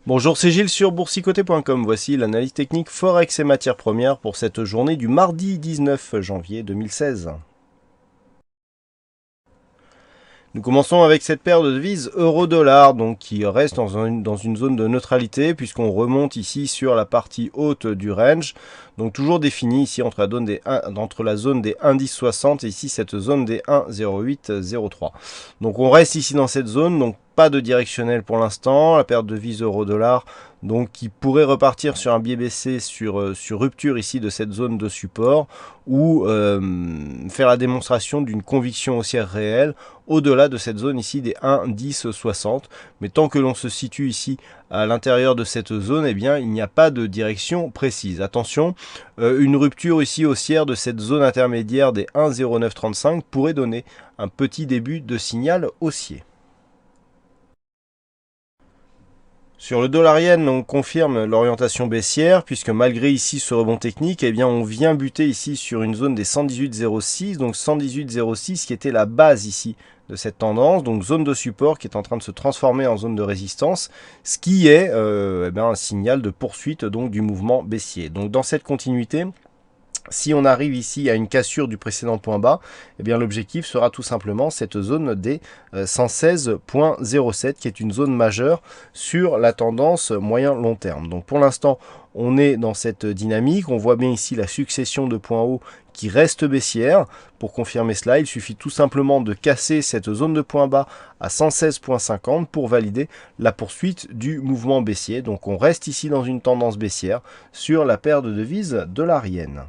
Bonjour, c'est Gilles sur boursicoté.com. Voici l'analyse technique Forex et matières premières pour cette journée du mardi 19 janvier 2016. Nous commençons avec cette paire de devises euro-dollar, donc qui reste dans une zone de neutralité, puisqu'on remonte ici sur la partie haute du range, donc toujours définie ici entre la zone des 1,1060 et ici cette zone des 1,0803. Donc on reste ici dans cette zone, donc pas de directionnel pour l'instant. La paire de devises euro-dollar, donc qui pourrait repartir sur un biais baissier sur rupture ici de cette zone de support, ou faire la démonstration d'une conviction haussière réelle au-delà de cette zone ici des 1,1060. Mais tant que l'on se situe ici à l'intérieur de cette zone, eh bien, il n'y a pas de direction précise. Attention, une rupture ici haussière de cette zone intermédiaire des 1,0935 pourrait donner un petit début de signal haussier. Sur le dollar-yen, on confirme l'orientation baissière, puisque malgré ici ce rebond technique, eh bien on vient buter ici sur une zone des 118,06, donc 118,06 qui était la base ici de cette tendance, donc zone de support qui est en train de se transformer en zone de résistance, ce qui est un signal de poursuite donc du mouvement baissier. Donc dans cette continuité, si on arrive ici à une cassure du précédent point bas, eh bien l'objectif sera tout simplement cette zone des 116,07 qui est une zone majeure sur la tendance moyen-long terme. Donc pour l'instant, on est dans cette dynamique. On voit bien ici la succession de points hauts qui reste baissière. Pour confirmer cela, il suffit tout simplement de casser cette zone de points bas à 116,50 pour valider la poursuite du mouvement baissier. Donc on reste ici dans une tendance baissière sur la paire de devises dollarienne.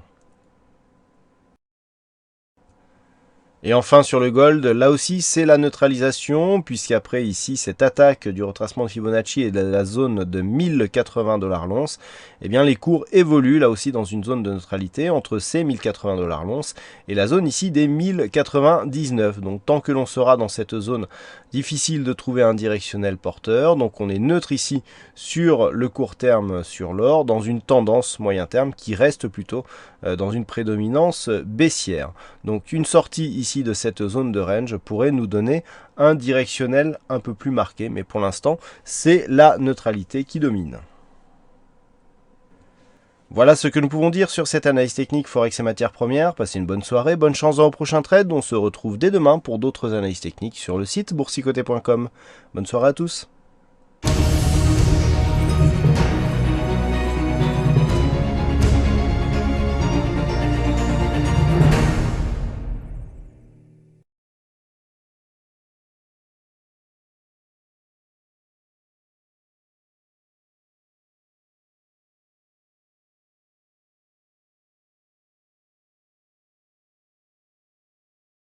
Et enfin sur le gold, là aussi c'est la neutralisation, puisqu'après ici cette attaque du retracement de Fibonacci et de la zone de 1080 $ l'once, eh bien les cours évoluent là aussi dans une zone de neutralité entre ces 1080 $ l'once et la zone ici des 1099. Donc tant que l'on sera dans cette zone, difficile de trouver un directionnel porteur. Donc on est neutre ici sur le court terme sur l'or, dans une tendance moyen terme qui reste plutôt dans une prédominance baissière. Donc une sortie ici de cette zone de range pourrait nous donner un directionnel un peu plus marqué, mais pour l'instant c'est la neutralité qui domine. Voilà ce que nous pouvons dire sur cette analyse technique Forex et matières premières. Passez une bonne soirée, bonne chance dans vos prochains trades. On se retrouve dès demain pour d'autres analyses techniques sur le site boursicoté.com. Bonne soirée à tous.